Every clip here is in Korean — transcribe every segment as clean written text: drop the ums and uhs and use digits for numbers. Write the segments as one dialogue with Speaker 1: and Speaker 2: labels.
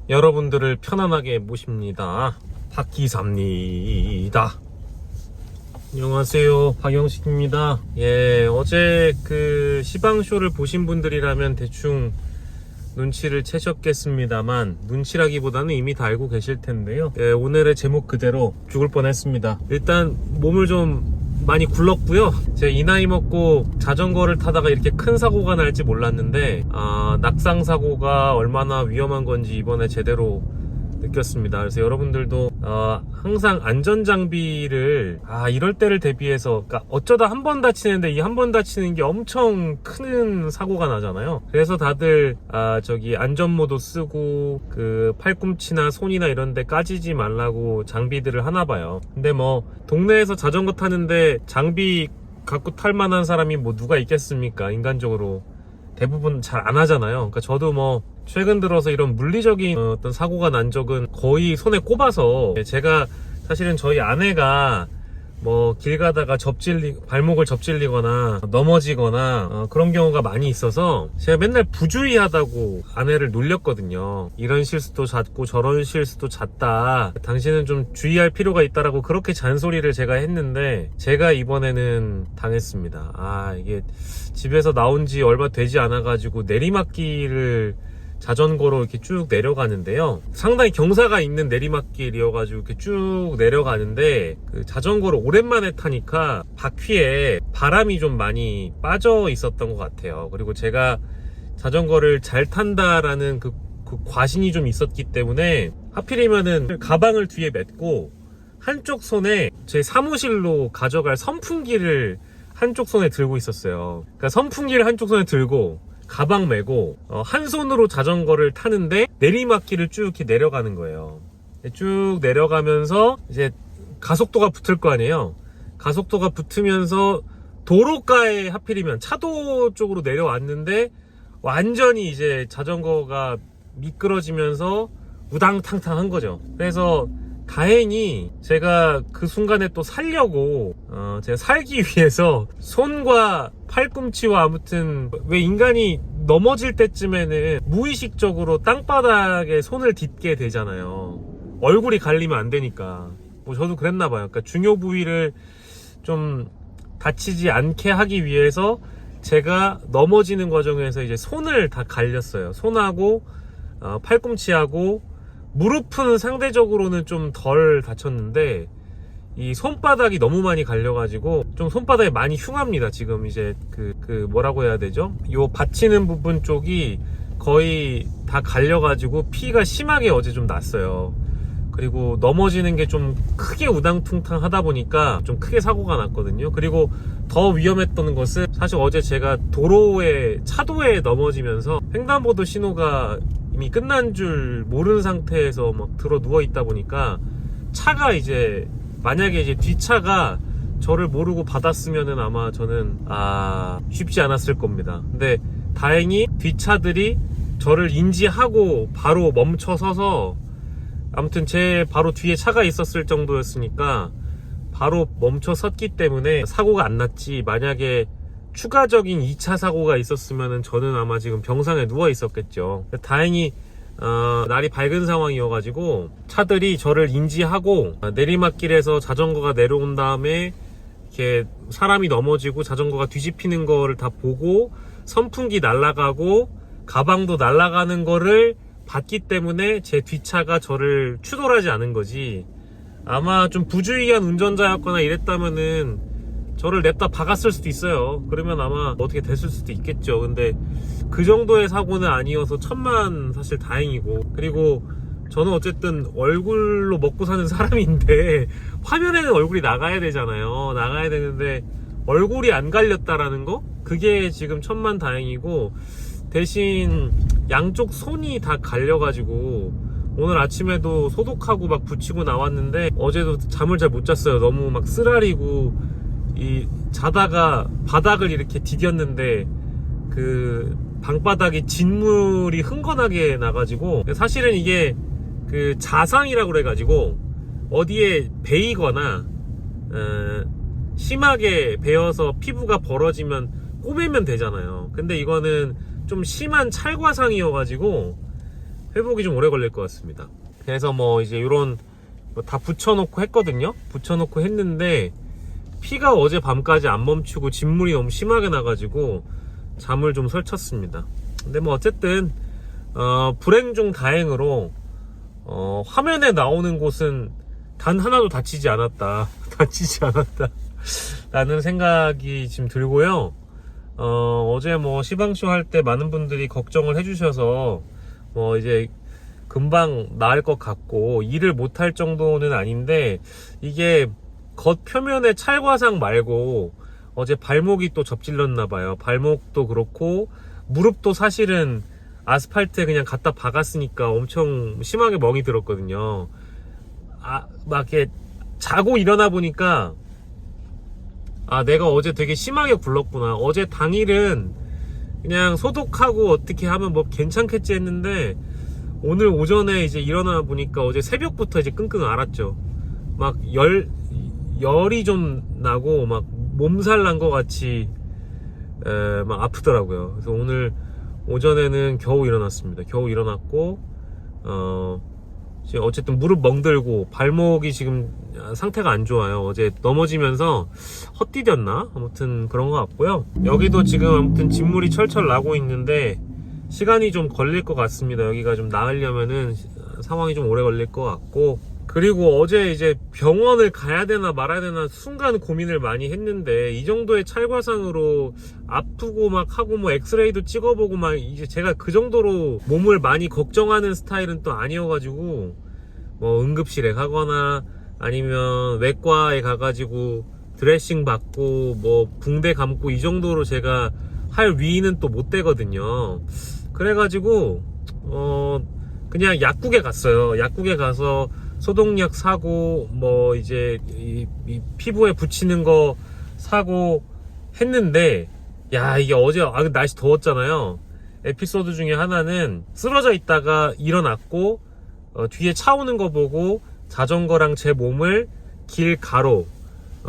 Speaker 1: 여러분들을 편안하게 모십니다. 박기사입니다. 안녕하세요, 박영식입니다. 어제 그 시방쇼를 보신 분들이라면 대충 눈치를 채셨겠습니다만, 눈치라기보다는 이미 다 알고 계실 텐데요. 오늘의 제목 그대로 죽을 뻔했습니다. 일단 몸을 좀 많이 굴렀고요. 제가 이 나이 먹고 자전거를 타다가 이렇게 큰 사고가 날지 몰랐는데 낙상 사고가 얼마나 위험한 건지 이번에 제대로 느꼈습니다. 그래서 여러분들도 항상 안전장비를 이럴 때를 대비해서, 그러니까 어쩌다 한 번 다치는데 이 한 번 다치는 게 엄청 큰 사고가 나잖아요. 그래서 다들 안전모도 쓰고 그 팔꿈치나 손이나 이런 데 까지지 말라고 장비들을 하나 봐요. 근데 뭐 동네에서 자전거 타는데 장비 갖고 탈 만한 사람이 뭐 누가 있겠습니까? 인간적으로 대부분 잘 안 하잖아요. 그러니까 저도 뭐 최근 들어서 이런 물리적인 어떤 사고가 난 적은 거의 손에 꼽아서, 제가 사실은 저희 아내가 뭐 길 가다가 발목을 접질리거나 넘어지거나 그런 경우가 많이 있어서 제가 맨날 부주의하다고 아내를 놀렸거든요. 이런 실수도 잦고 저런 실수도 잦다, 당신은 좀 주의할 필요가 있다라고 그렇게 잔소리를 제가 했는데, 제가 이번에는 당했습니다. 이게 집에서 나온 지 얼마 되지 않아 가지고 내리막길을 자전거로 이렇게 쭉 내려가는데요. 상당히 경사가 있는 내리막길이어가지고 이렇게 쭉 내려가는데, 그 자전거를 오랜만에 타니까 바퀴에 바람이 좀 많이 빠져 있었던 것 같아요. 그리고 제가 자전거를 잘 탄다라는 그 과신이 좀 있었기 때문에, 하필이면은 가방을 뒤에 맸고 한쪽 손에 제 사무실로 가져갈 선풍기를 한쪽 손에 들고 있었어요. 그러니까 선풍기를 한쪽 손에 들고 가방 메고 한 손으로 자전거를 타는데 내리막길을 쭉 이렇게 내려가는 거예요. 쭉 내려가면서 이제 가속도가 붙을 거 아니에요. 가속도가 붙으면서 도로가에 하필이면 차도 쪽으로 내려왔는데, 완전히 이제 자전거가 미끄러지면서 우당탕탕한 거죠. 그래서 다행히 제가 그 순간에 또 살려고 제가 살기 위해서 손과 팔꿈치와, 아무튼 왜 인간이 넘어질 때쯤에는 무의식적으로 땅바닥에 손을 딛게 되잖아요. 얼굴이 갈리면 안 되니까. 뭐 저도 그랬나 봐요. 그러니까 중요 부위를 좀 다치지 않게 하기 위해서 제가 넘어지는 과정에서 이제 손을 다 갈렸어요. 손하고 팔꿈치하고 무릎은 상대적으로는 좀 덜 다쳤는데, 이 손바닥이 너무 많이 갈려가지고 좀 손바닥이 많이 흉합니다. 지금 이제 뭐라고 해야 되죠? 요 받치는 부분 쪽이 거의 다 갈려가지고 피가 심하게 어제 좀 났어요. 그리고 넘어지는 게 좀 크게 우당퉁탕 하다 보니까 좀 크게 사고가 났거든요. 그리고 더 위험했던 것은, 사실 어제 제가 차도에 넘어지면서 횡단보도 신호가 이미 끝난 줄 모르는 상태에서 막 들어 누워 있다 보니까, 차가 이제 만약에 이제 뒷차가 저를 모르고 받았으면은 아마 저는 쉽지 않았을 겁니다. 근데 다행히 뒷차들이 저를 인지하고 바로 멈춰 서서, 아무튼 제 바로 뒤에 차가 있었을 정도였으니까 바로 멈춰 섰기 때문에 사고가 안 났지, 만약에 추가적인 2차 사고가 있었으면 저는 아마 지금 병상에 누워 있었겠죠. 다행히 날이 밝은 상황이어가지고 차들이 저를 인지하고 내리막길에서 자전거가 내려온 다음에 이렇게 사람이 넘어지고 자전거가 뒤집히는 거를 다 보고, 선풍기 날아가고 가방도 날아가는 거를 봤기 때문에 제 뒷차가 저를 추돌하지 않은 거지, 아마 좀 부주의한 운전자였거나 이랬다면은 저를 냅다 박았을 수도 있어요. 그러면 아마 어떻게 됐을 수도 있겠죠. 근데 그 정도의 사고는 아니어서 천만 사실 다행이고, 그리고 저는 어쨌든 얼굴로 먹고 사는 사람인데 화면에는 얼굴이 나가야 되잖아요. 나가야 되는데 얼굴이 안 갈렸다라는 거, 그게 지금 천만 다행이고, 대신 양쪽 손이 다 갈려가지고 오늘 아침에도 소독하고 막 붙이고 나왔는데, 어제도 잠을 잘 못 잤어요. 너무 막 쓰라리고, 자다가 바닥을 이렇게 디뎠는데 그 방바닥에 진물이 흥건하게 나가지고, 사실은 이게 그 자상이라고 그래가지고 어디에 베이거나 심하게 베어서 피부가 벌어지면 꼬매면 되잖아요. 근데 이거는 좀 심한 찰과상이어가지고 회복이 좀 오래 걸릴 것 같습니다. 그래서 뭐 이제 이런 다 붙여놓고 했거든요. 붙여놓고 했는데 피가 어제 밤까지 안 멈추고 진물이 너무 심하게 나가지고 잠을 좀 설쳤습니다. 근데 뭐 어쨌든 불행 중 다행으로 화면에 나오는 곳은 단 하나도 다치지 않았다 라는 생각이 지금 들고요. 어제 뭐 시방쇼 할 때 많은 분들이 걱정을 해주셔서 뭐 이제 금방 나을 것 같고 일을 못할 정도는 아닌데, 이게 겉 표면의 찰과상 말고 어제 발목이 또 접질렀나봐요. 발목도 그렇고 무릎도 사실은 아스팔트에 그냥 갖다 박았으니까 엄청 심하게 멍이 들었거든요. 막 이렇게 자고 일어나 보니까 내가 어제 되게 심하게 굴렀구나. 어제 당일은 그냥 소독하고 어떻게 하면 뭐 괜찮겠지 했는데, 오늘 오전에 이제 일어나 보니까 어제 새벽부터 이제 끙끙 앓았죠. 막 열이 좀 나고 막 몸살 난 것 같이 막 아프더라고요. 그래서 오늘 오전에는 겨우 일어났습니다. 겨우 일어났고 지금 어쨌든 무릎 멍들고 발목이 지금 상태가 안 좋아요. 어제 넘어지면서 헛디뎠나? 아무튼 그런 것 같고요. 여기도 지금 아무튼 진물이 철철 나고 있는데 시간이 좀 걸릴 것 같습니다. 여기가 좀 나으려면은 상황이 좀 오래 걸릴 것 같고, 그리고 어제 이제 병원을 가야 되나 말아야 되나 순간 고민을 많이 했는데, 이 정도의 찰과상으로 아프고 막 하고 뭐 엑스레이도 찍어보고 막 이제 제가 그 정도로 몸을 많이 걱정하는 스타일은 또 아니어가지고, 뭐 응급실에 가거나 아니면 외과에 가가지고 드레싱 받고 뭐 붕대 감고 이 정도로 제가 할 위는 또 못 되거든요. 그래가지고 그냥 약국에 갔어요. 약국에 가서 소독약 사고 뭐 이제 이 피부에 붙이는 거 사고 했는데, 야, 이게 어제 날씨 더웠잖아요. 에피소드 중에 하나는 쓰러져 있다가 일어났고 뒤에 차 오는 거 보고 자전거랑 제 몸을 길 가로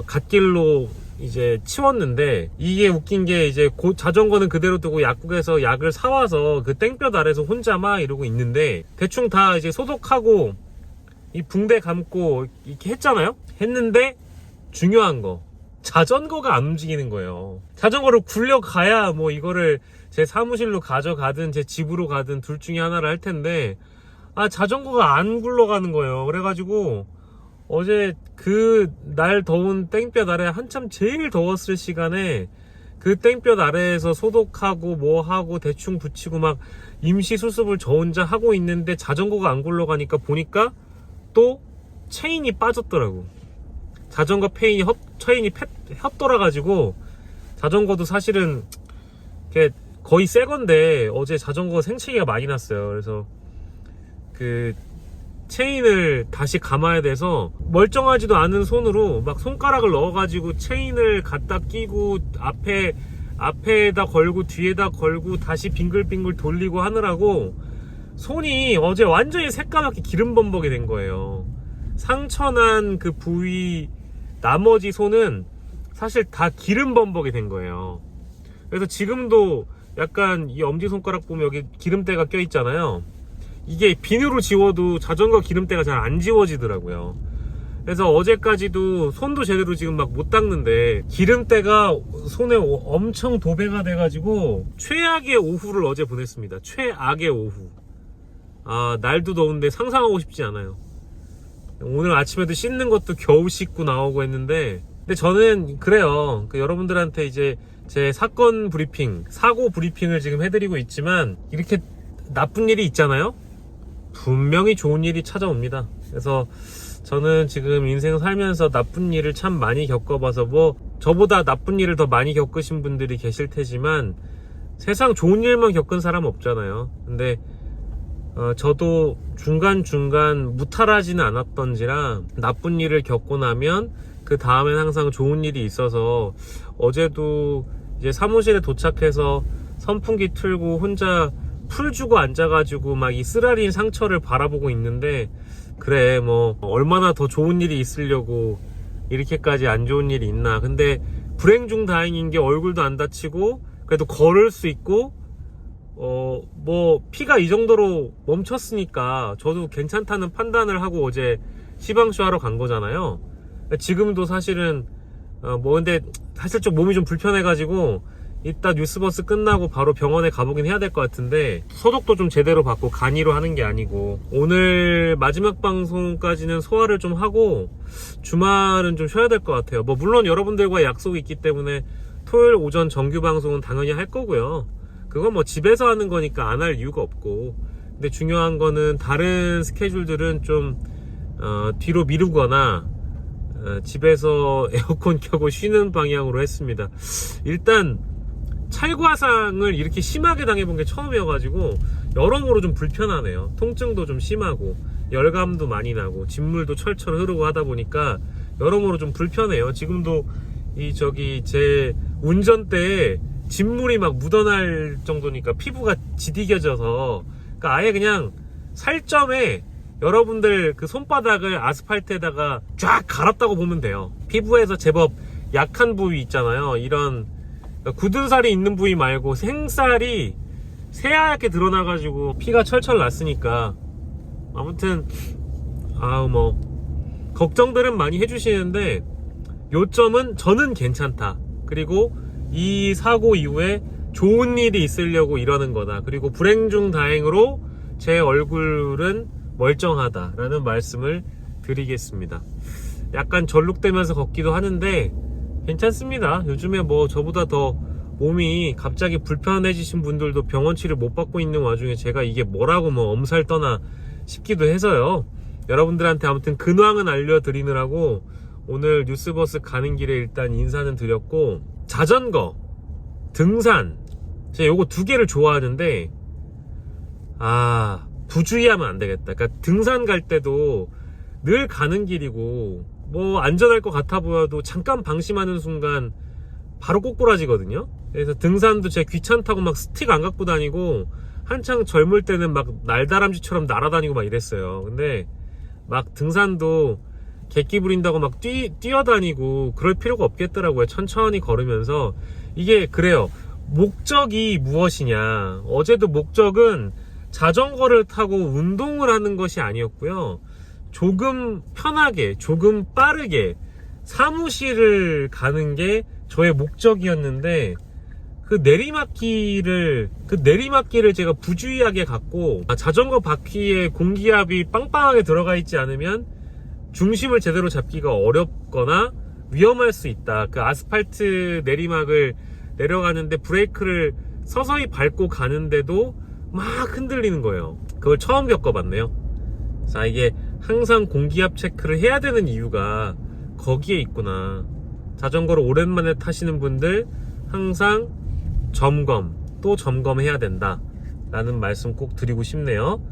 Speaker 1: 갓길로 이제 치웠는데, 이게 웃긴 게 이제 자전거는 그대로 두고 약국에서 약을 사와서 그 땡볕 아래서 혼자 막 이러고 있는데, 대충 다 이제 소독하고 이 붕대 감고 이렇게 했잖아요. 했는데 중요한 거, 자전거가 안 움직이는 거예요. 자전거를 굴려가야 뭐 이거를 제 사무실로 가져가든 제 집으로 가든 둘 중에 하나를 할 텐데, 자전거가 안 굴러가는 거예요. 그래가지고 어제 그 날 더운 땡볕 아래, 한참 제일 더웠을 시간에 그 땡볕 아래에서 소독하고 뭐 하고 대충 붙이고 막 임시 수습을 저 혼자 하고 있는데 자전거가 안 굴러가니까 보니까 또 체인이 빠졌더라고. 자전거 체인이 혓돌아가지고, 자전거도 사실은 거의 새 건데 어제 자전거 생채기가 많이 났어요. 그래서 그 체인을 다시 감아야 돼서 멀쩡하지도 않은 손으로 막 손가락을 넣어가지고 체인을 갖다 끼고 앞에다 걸고 뒤에다 걸고 다시 빙글빙글 돌리고 하느라고 손이 어제 완전히 새까맣게 기름범벅이 된 거예요. 상처난 그 부위 나머지 손은 사실 다 기름범벅이 된 거예요. 그래서 지금도 약간 이 엄지손가락 보면 여기 기름때가 껴있잖아요. 이게 비누로 지워도 자전거 기름때가 잘 안 지워지더라고요. 그래서 어제까지도 손도 제대로 지금 막 못 닦는데 기름때가 손에 엄청 도배가 돼가지고 최악의 오후를 어제 보냈습니다. 최악의 오후. 날도 더운데 상상하고 싶지 않아요. 오늘 아침에도 씻는 것도 겨우 씻고 나오고 했는데, 근데 저는 그래요. 여러분들한테 이제 제 사건 브리핑, 사고 브리핑을 지금 해드리고 있지만, 이렇게 나쁜 일이 있잖아요. 분명히 좋은 일이 찾아옵니다. 그래서 저는 지금 인생 살면서 나쁜 일을 참 많이 겪어봐서, 뭐 저보다 나쁜 일을 더 많이 겪으신 분들이 계실 테지만 세상 좋은 일만 겪은 사람 없잖아요. 근데 저도 중간중간 무탈하지는 않았던지라 나쁜 일을 겪고 나면 그 다음엔 항상 좋은 일이 있어서, 어제도 이제 사무실에 도착해서 선풍기 틀고 혼자 풀 주고 앉아가지고 막 이 쓰라린 상처를 바라보고 있는데, 그래 뭐 얼마나 더 좋은 일이 있으려고 이렇게까지 안 좋은 일이 있나. 근데 불행 중 다행인 게 얼굴도 안 다치고 그래도 걸을 수 있고 뭐 피가 이 정도로 멈췄으니까 저도 괜찮다는 판단을 하고 어제 시방쇼 하러 간 거잖아요. 지금도 사실은 근데 사실 좀 몸이 좀 불편해가지고 이따 뉴스버스 끝나고 바로 병원에 가보긴 해야 될 것 같은데, 소독도 좀 제대로 받고 간이로 하는 게 아니고 오늘 마지막 방송까지는 소화를 좀 하고 주말은 좀 쉬어야 될 것 같아요. 뭐 물론 여러분들과 약속이 있기 때문에 토요일 오전 정규 방송은 당연히 할 거고요. 그건 뭐 집에서 하는 거니까 안 할 이유가 없고, 근데 중요한 거는 다른 스케줄들은 좀 뒤로 미루거나 집에서 에어컨 켜고 쉬는 방향으로 했습니다. 일단 찰과상을 이렇게 심하게 당해본 게 처음이어가지고 여러모로 좀 불편하네요. 통증도 좀 심하고 열감도 많이 나고 진물도 철철 흐르고 하다 보니까 여러모로 좀 불편해요. 지금도 제 운전대에 진물이 막 묻어날 정도니까 피부가 지디겨져서, 그러니까 아예 그냥 살점에 여러분들 그 손바닥을 아스팔트에다가 쫙 갈았다고 보면 돼요. 피부에서 제법 약한 부위 있잖아요. 이런 굳은 살이 있는 부위 말고 생살이 새하얗게 드러나가지고 피가 철철 났으니까, 아무튼 뭐 걱정들은 많이 해주시는데 요점은 저는 괜찮다, 그리고 이 사고 이후에 좋은 일이 있으려고 이러는 거다, 그리고 불행 중 다행으로 제 얼굴은 멀쩡하다 라는 말씀을 드리겠습니다. 약간 절룩대면서 걷기도 하는데 괜찮습니다. 요즘에 뭐 저보다 더 몸이 갑자기 불편해지신 분들도 병원 치료 못 받고 있는 와중에 제가 이게 뭐라고 뭐 엄살 떠나 싶기도 해서요. 여러분들한테 아무튼 근황은 알려드리느라고 오늘 뉴스버스 가는 길에 일단 인사는 드렸고, 자전거, 등산, 제가 요거 두 개를 좋아하는데 부주의하면 안 되겠다. 그러니까 등산 갈 때도 늘 가는 길이고 뭐 안전할 것 같아 보여도 잠깐 방심하는 순간 바로 꼬꾸라지거든요. 그래서 등산도 제가 귀찮다고 막 스틱 안 갖고 다니고 한창 젊을 때는 막 날다람쥐처럼 날아다니고 막 이랬어요. 근데 막 등산도 객기 부린다고 막 뛰어다니고 그럴 필요가 없겠더라고요. 천천히 걸으면서. 이게 그래요. 목적이 무엇이냐. 어제도 목적은 자전거를 타고 운동을 하는 것이 아니었고요. 조금 편하게, 조금 빠르게 사무실을 가는 게 저의 목적이었는데, 그 내리막길을 제가 부주의하게 갔고, 자전거 바퀴에 공기압이 빵빵하게 들어가 있지 않으면 중심을 제대로 잡기가 어렵거나 위험할 수 있다. 그 아스팔트 내리막을 내려가는데 브레이크를 서서히 밟고 가는데도 막 흔들리는 거예요. 그걸 처음 겪어봤네요. 자, 이게 항상 공기압 체크를 해야 되는 이유가 거기에 있구나. 자전거를 오랜만에 타시는 분들 항상 또 점검해야 된다 라는 말씀 꼭 드리고 싶네요.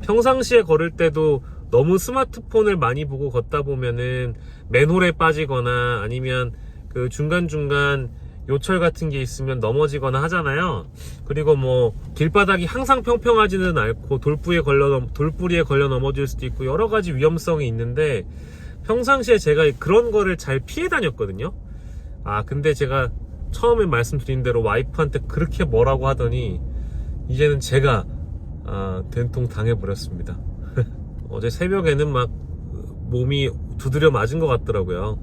Speaker 1: 평상시에 걸을 때도 너무 스마트폰을 많이 보고 걷다 보면은 맨홀에 빠지거나 아니면 그 중간중간 요철 같은 게 있으면 넘어지거나 하잖아요. 그리고 뭐 길바닥이 항상 평평하지는 않고 돌부리에 걸려 넘어질 수도 있고 여러 가지 위험성이 있는데, 평상시에 제가 그런 거를 잘 피해 다녔거든요. 근데 제가 처음에 말씀드린 대로 와이프한테 그렇게 뭐라고 하더니 이제는 제가 된통 당해버렸습니다. 어제 새벽에는 막 몸이 두드려 맞은 것 같더라고요.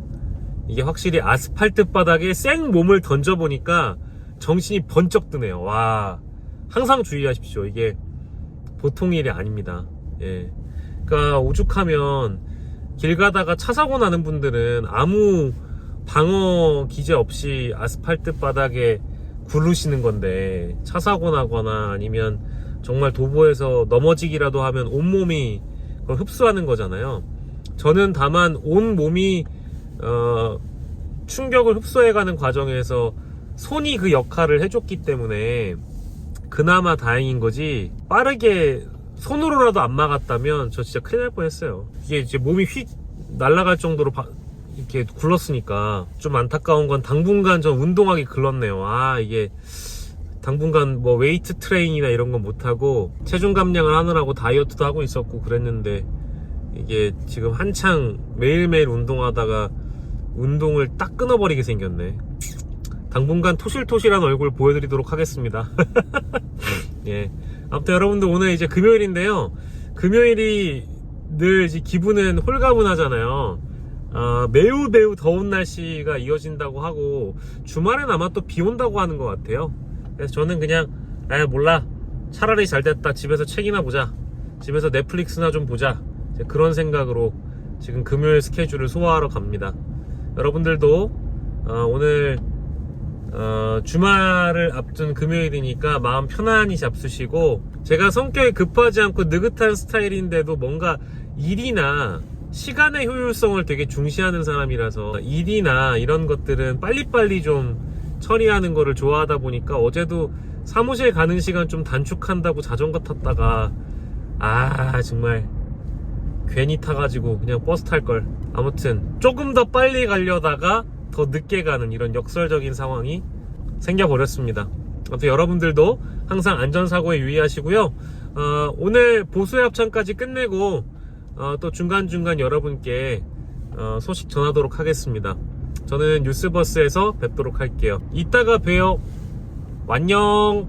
Speaker 1: 이게 확실히 아스팔트 바닥에 생 몸을 던져보니까 정신이 번쩍 드네요. 와, 항상 주의하십시오. 이게 보통 일이 아닙니다. 예. 그러니까 오죽하면 길 가다가 차 사고 나는 분들은 아무 방어 기제 없이 아스팔트 바닥에 굴르시는 건데, 차 사고 나거나 아니면 정말 도보에서 넘어지기라도 하면 온몸이 그걸 흡수하는 거잖아요. 저는 다만 온몸이 충격을 흡수해가는 과정에서 손이 그 역할을 해줬기 때문에 그나마 다행인 거지, 빠르게 손으로라도 안 막았다면 저 진짜 큰일 날 뻔했어요. 이게 이제 몸이 휙 날아갈 정도로 이렇게 굴렀으니까 좀 안타까운 건 당분간 전 운동하기 글렀네요. 이게 당분간 뭐 웨이트 트레이닝이나 이런 건 못하고 체중 감량을 하느라고 다이어트도 하고 있었고 그랬는데, 이게 지금 한창 매일매일 운동하다가 운동을 딱 끊어버리게 생겼네. 당분간 토실토실한 얼굴 보여드리도록 하겠습니다. 예. 아무튼 여러분들 오늘 이제 금요일인데요. 금요일이 늘 이제 기분은 홀가분하잖아요. 매우 더운 날씨가 이어진다고 하고 주말엔 아마 또 비 온다고 하는 것 같아요. 그래서 저는 그냥 몰라, 차라리 잘됐다, 집에서 책이나 보자, 집에서 넷플릭스나 좀 보자, 이제 그런 생각으로 지금 금요일 스케줄을 소화하러 갑니다. 여러분들도 오늘 주말을 앞둔 금요일이니까 마음 편안히 잡수시고, 제가 성격이 급하지 않고 느긋한 스타일인데도 뭔가 일이나 시간의 효율성을 되게 중시하는 사람이라서 일이나 이런 것들은 빨리빨리 좀 처리하는 거를 좋아하다 보니까 어제도 사무실 가는 시간 좀 단축한다고 자전거 탔다가 정말 괜히 타가지고 그냥 버스 탈걸. 아무튼 조금 더 빨리 가려다가 더 늦게 가는 이런 역설적인 상황이 생겨버렸습니다. 아무튼 여러분들도 항상 안전사고에 유의하시고요. 오늘 보수의 합창까지 끝내고 또 중간중간 여러분께 소식 전하도록 하겠습니다. 저는 뉴스버스에서 뵙도록 할게요. 이따가 봬요. 안녕.